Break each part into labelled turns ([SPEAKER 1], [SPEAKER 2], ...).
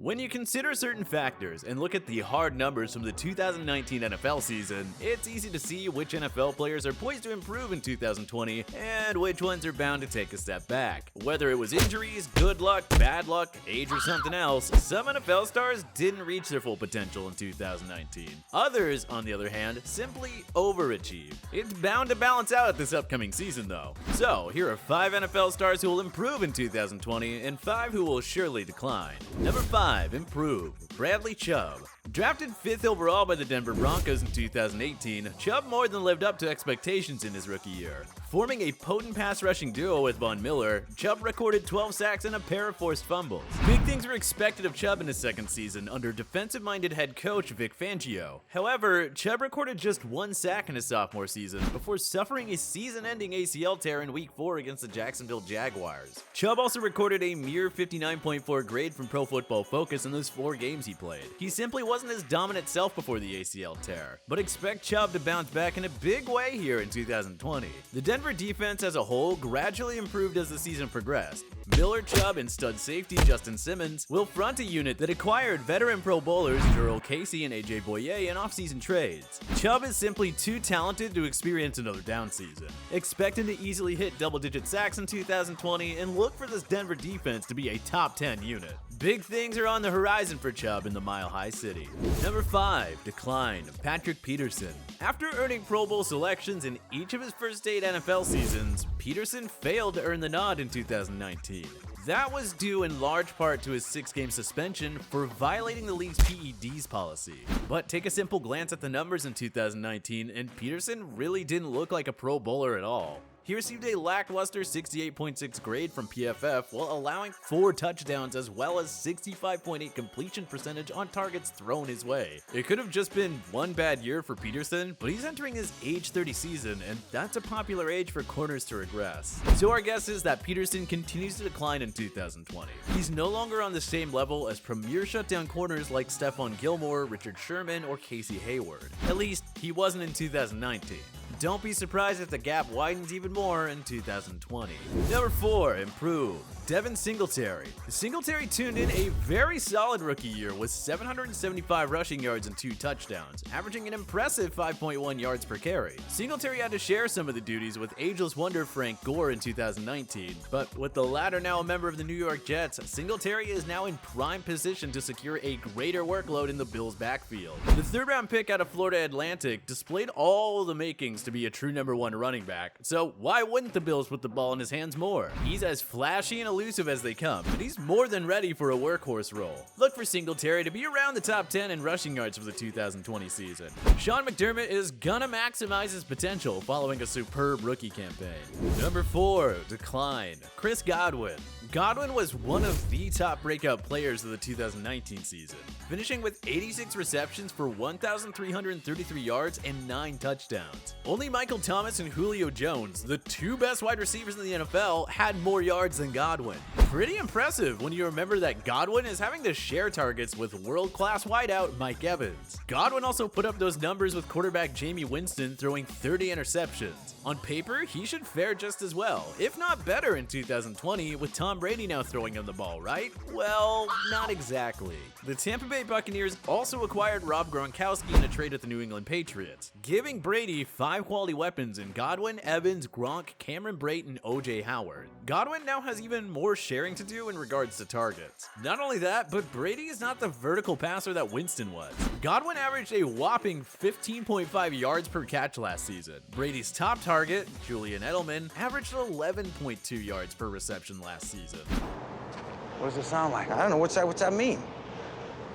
[SPEAKER 1] When you consider certain factors and look at the hard numbers from the 2019 NFL season, it's easy to see which NFL players are poised to improve in 2020 and which ones are bound to take a step back. Whether it was injuries, good luck, bad luck, age, or something else, some NFL stars didn't reach their full potential in 2019. Others, on the other hand, simply overachieved. It's bound to balance out this upcoming season though. So, here are 5 NFL stars who will improve in 2020 and 5 who will surely decline. Number 5. Improve. Bradley Chubb. Drafted 5th overall by the Denver Broncos in 2018, Chubb more than lived up to expectations in his rookie year. Forming a potent pass rushing duo with Von Miller, Chubb recorded 12 sacks and a pair of forced fumbles. Big things were expected of Chubb in his second season under defensive-minded head coach Vic Fangio. However, Chubb recorded just 1 sack in his sophomore season before suffering a season-ending ACL tear in Week 4 against the Jacksonville Jaguars. Chubb also recorded a mere 59.4 grade from Pro Football Focus in those 4 games he played. He simply wasn't his dominant self before the ACL tear, but expect Chubb to bounce back in a big way here in 2020. The Denver defense as a whole gradually improved as the season progressed. Miller, Chubb, and stud safety Justin Simmons will front a unit that acquired veteran Pro Bowlers Jurrell Casey and AJ Boye in offseason trades. Chubb is simply too talented to experience another down season. Expect him to easily hit double-digit sacks in 2020 and look for this Denver defense to be a top 10 unit. Big things are on the horizon for Chubb in the Mile High City. Number 5. Decline. Patrick Peterson. After earning Pro Bowl selections in each of his first 8 NFL seasons, Peterson failed to earn the nod in 2019. That was due in large part to his 6-game suspension for violating the league's PEDs policy. But take a simple glance at the numbers in 2019 and Peterson really didn't look like a Pro Bowler at all. He received a lackluster 68.6 grade from PFF while allowing 4 touchdowns as well as 65.8 completion percentage on targets thrown his way. It could have just been one bad year for Peterson, but he's entering his age 30 season and that's a popular age for corners to regress. So our guess is that Peterson continues to decline in 2020. He's no longer on the same level as premier shutdown corners like Stephon Gilmore, Richard Sherman, or Casey Hayward. At least, he wasn't in 2019. Don't be surprised if the gap widens even more in 2020. Number 4. Improve. Devin Singletary. Singletary tuned in a very solid rookie year with 775 rushing yards and 2 touchdowns, averaging an impressive 5.1 yards per carry. Singletary had to share some of the duties with ageless wonder Frank Gore in 2019, but with the latter now a member of the New York Jets, Singletary is now in prime position to secure a greater workload in the Bills' backfield. The 3rd-round pick out of Florida Atlantic displayed all the makings to be a true number 1 running back, so why wouldn't the Bills put the ball in his hands more? He's as flashy and elusive as they come, but he's more than ready for a workhorse role. Look for Singletary to be around the top 10 in rushing yards for the 2020 season. Sean McDermott is gonna maximize his potential following a superb rookie campaign. Number 4. Decline. Chris Godwin. Godwin was one of the top breakout players of the 2019 season, finishing with 86 receptions for 1,333 yards and 9 touchdowns. Only Michael Thomas and Julio Jones, the 2 best wide receivers in the NFL, had more yards than Godwin. Pretty impressive when you remember that Godwin is having to share targets with world-class wideout Mike Evans. Godwin also put up those numbers with quarterback Jameis Winston throwing 30 interceptions. On paper, he should fare just as well, if not better in 2020 with Tom Brady now throwing him the ball, right? Well, not exactly. The Tampa Bay Buccaneers also acquired Rob Gronkowski in a trade with the New England Patriots, giving Brady 5 quality weapons in Godwin, Evans, Gronk, Cameron Brate, and OJ Howard. Godwin now has even more sharing to do in regards to targets. Not only that, but Brady is not the vertical passer that Winston was. Godwin averaged a whopping 15.5 yards per catch last season. Brady's top target, Julian Edelman, averaged 11.2 yards per reception last season.
[SPEAKER 2] What does it sound like? I don't know. What's that mean?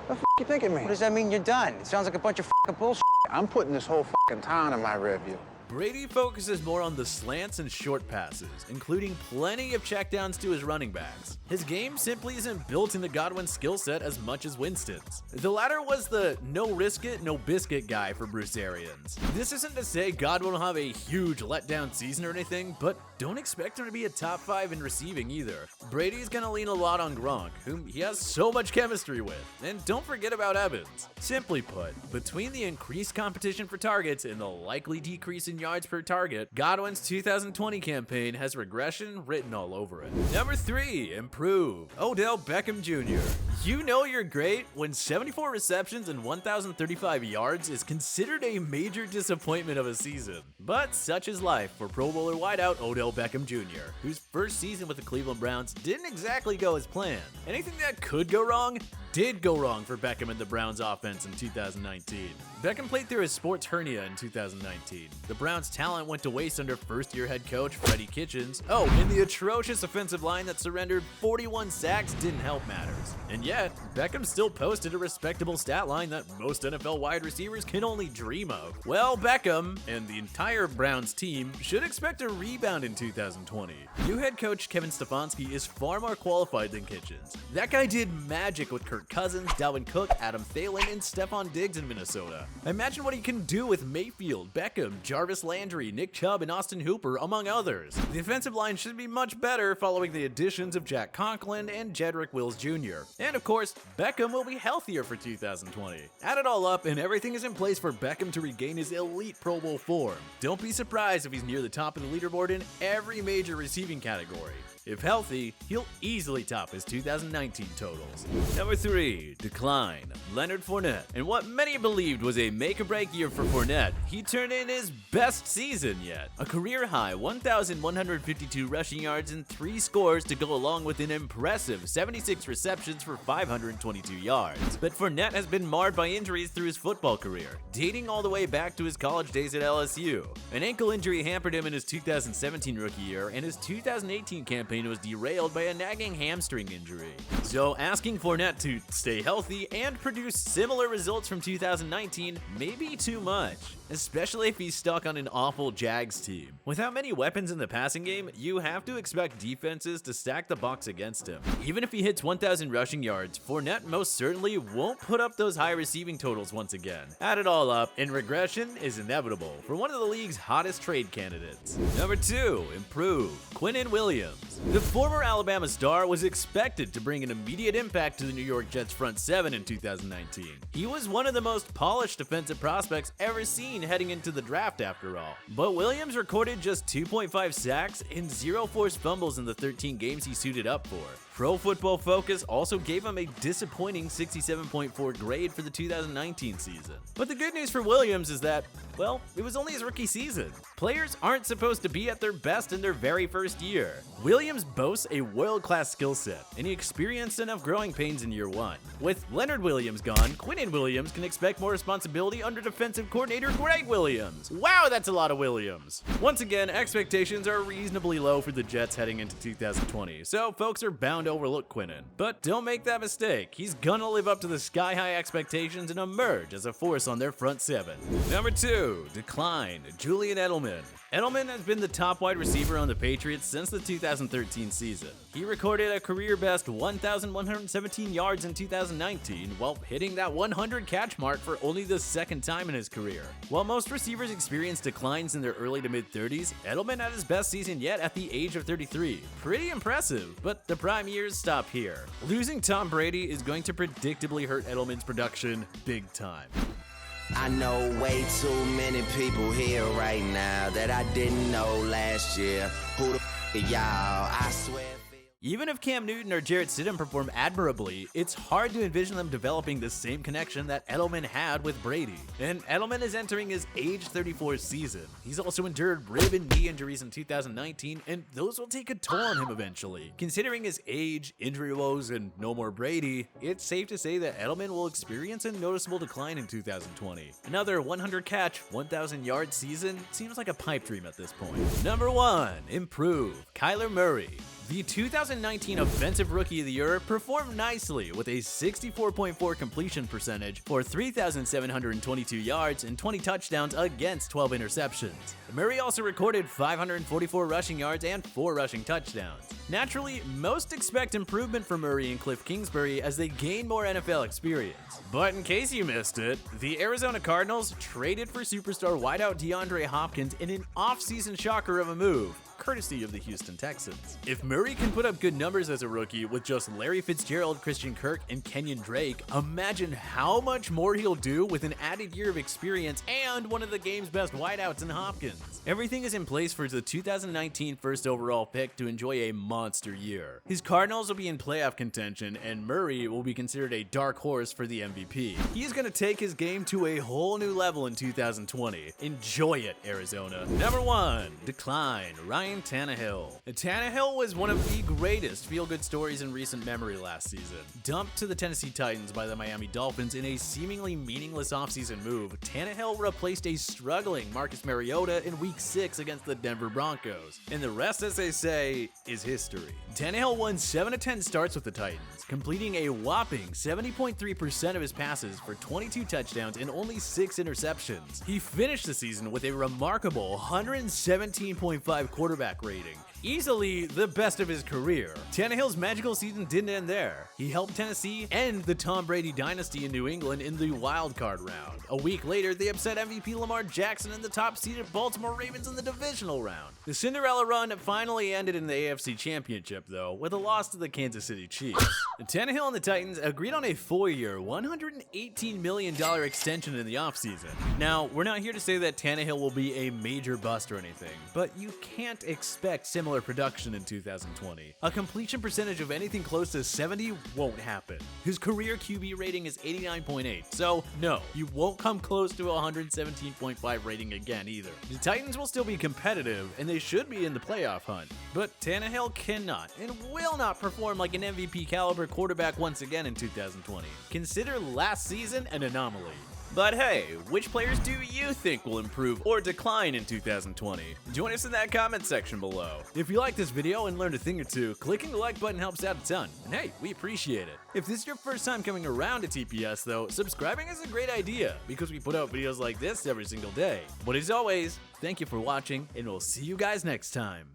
[SPEAKER 2] What the f*** you think it means? What does that mean you're done? It sounds like a bunch of f***ing bullshit. I'm putting this whole f***ing town in my rear view.
[SPEAKER 1] Brady focuses more on the slants and short passes, including plenty of checkdowns to his running backs. His game simply isn't built into Godwin's skill set as much as Winston's. The latter was the no risk it, no biscuit guy for Bruce Arians. This isn't to say Godwin will have a huge letdown season or anything, but don't expect him to be a top 5 in receiving either. Brady's gonna lean a lot on Gronk, whom he has so much chemistry with. And don't forget about Evans. Simply put, between the increased competition for targets and the likely decrease in yards per target, Godwin's 2020 campaign has regression written all over it. Number 3, improve. Odell Beckham Jr. You know you're great when 74 receptions and 1,035 yards is considered a major disappointment of a season. But such is life for Pro Bowler wideout Odell Beckham Jr., whose first season with the Cleveland Browns didn't exactly go as planned. Anything that could go wrong did go wrong for Beckham and the Browns offense in 2019. Beckham played through his sports hernia in 2019. The Browns' talent went to waste under first-year head coach Freddie Kitchens. Oh, and the atrocious offensive line that surrendered 41 sacks didn't help matters. And yet, Beckham still posted a respectable stat line that most NFL wide receivers can only dream of. Well, Beckham and the entire Browns team should expect a rebound in 2020. New head coach Kevin Stefanski is far more qualified than Kitchens. That guy did magic with Kirk Cousins, Dalvin Cook, Adam Thielen, and Stephon Diggs in Minnesota. Imagine what he can do with Mayfield, Beckham, Jarvis Landry, Nick Chubb, and Austin Hooper, among others. The offensive line should be much better following the additions of Jack Conklin and Jedrick Wills Jr. And of course, Beckham will be healthier for 2020. Add it all up, and everything is in place for Beckham to regain his elite Pro Bowl form. Don't be surprised if he's near the top of the leaderboard in every major receiving category. If healthy, he'll easily top his 2019 totals. Number 3, decline. Leonard Fournette. In what many believed was a make-or-break year for Fournette, he turned in his best season yet. A career-high 1,152 rushing yards and 3 scores to go along with an impressive 76 receptions for 522 yards. But Fournette has been marred by injuries through his football career, dating all the way back to his college days at LSU. An ankle injury hampered him in his 2017 rookie year, and his 2018 campaign was derailed by a nagging hamstring injury. So asking Fournette to stay healthy and produce similar results from 2019 may be too much, especially if he's stuck on an awful Jags team. Without many weapons in the passing game, you have to expect defenses to stack the box against him. Even if he hits 1,000 rushing yards, Fournette most certainly won't put up those high receiving totals once again. Add it all up, and regression is inevitable for one of the league's hottest trade candidates. Number 2, improve. Quinnen Williams. The former Alabama star was expected to bring an immediate impact to the New York Jets front 7 in 2019. He was one of the most polished defensive prospects ever seen heading into the draft after all. But Williams recorded just 2.5 sacks and 0 forced fumbles in the 13 games he suited up for. Pro Football Focus also gave him a disappointing 67.4 grade for the 2019 season. But the good news for Williams is that, well, it was only his rookie season. Players aren't supposed to be at their best in their very first year. Williams boasts a world-class skill set, and he experienced enough growing pains in year 1. With Leonard Williams gone, Quinnen Williams can expect more responsibility under defensive coordinator Greg Williams. Wow, that's a lot of Williams. Once again, expectations are reasonably low for the Jets heading into 2020, so folks are bound to overlook Quinnen. But don't make that mistake. He's gonna live up to the sky-high expectations and emerge as a force on their front 7. Number 2, decline. Julian Edelman. Edelman has been the top wide receiver on the Patriots since the 2013 season. He recorded a career-best 1,117 yards in 2019 while hitting that 100 catch mark for only the second time in his career. While most receivers experience declines in their early to mid-30s, Edelman had his best season yet at the age of 33. Pretty impressive, but the prime years stop here. Losing Tom Brady is going to predictably hurt Edelman's production big time.
[SPEAKER 3] I know way too many people here right now that I didn't know last year. Who the f*** y'all? I swear.
[SPEAKER 1] Even if Cam Newton or Jarrett Stidham perform admirably, it's hard to envision them developing the same connection that Edelman had with Brady. And Edelman is entering his age 34 season. He's also endured rib and knee injuries in 2019, and those will take a toll on him eventually. Considering his age, injury woes, and no more Brady, it's safe to say that Edelman will experience a noticeable decline in 2020. Another 100 catch, 1,000 yard season seems like a pipe dream at this point. Number 1, improve. Kyler Murray. The 2019 Offensive Rookie of the Year performed nicely with a 64.4 completion percentage for 3,722 yards and 20 touchdowns against 12 interceptions. Murray also recorded 544 rushing yards and 4 rushing touchdowns. Naturally, most expect improvement from Murray and Cliff Kingsbury as they gain more NFL experience. But in case you missed it, the Arizona Cardinals traded for superstar wideout DeAndre Hopkins in an off-season shocker of a move. courtesy of the Houston Texans. If Murray can put up good numbers as a rookie with just Larry Fitzgerald, Christian Kirk, and Kenyon Drake, imagine how much more he'll do with an added year of experience and one of the game's best wideouts in Hopkins. Everything is in place for the 2019 first overall pick to enjoy a monster year. His Cardinals will be in playoff contention, and Murray will be considered a dark horse for the MVP. He's going to take his game to a whole new level in 2020. Enjoy it, Arizona. Number 1. Decline. Ryan Tannehill. Tannehill was one of the greatest feel-good stories in recent memory last season. Dumped to the Tennessee Titans by the Miami Dolphins in a seemingly meaningless offseason move, Tannehill replaced a struggling Marcus Mariota in Week 6 against the Denver Broncos. And the rest, as they say, is history. Tannehill won 7 of 10 starts with the Titans, completing a whopping 70.3% of his passes for 22 touchdowns and only 6 interceptions. He finished the season with a remarkable 117.5 quarterback rating, easily the best of his career. Tannehill's magical season didn't end there. He helped Tennessee end the Tom Brady dynasty in New England in the wild card round. A week later, they upset MVP Lamar Jackson and the top-seeded Baltimore Ravens in the divisional round. The Cinderella run finally ended in the AFC Championship, though, with a loss to the Kansas City Chiefs. Tannehill and the Titans agreed on a 4-year, $118 million extension in the offseason. Now, we're not here to say that Tannehill will be a major bust or anything, but you can't expect similar production in 2020. A completion percentage of anything close to 70 won't happen. His career QB rating is 89.8, so no, you won't come close to a 117.5 rating again either. The Titans will still be competitive, and they should be in the playoff hunt, but Tannehill cannot and will not perform like an MVP caliber quarterback once again in 2020. Consider last season an anomaly. But hey, which players do you think will improve or decline in 2020? Join us in that comment section below. If you like this video and learned a thing or two, clicking the like button helps out a ton, and hey, we appreciate it. If this is your first time coming around to TPS though, subscribing is a great idea because we put out videos like this every single day. But as always, thank you for watching, and we'll see you guys next time.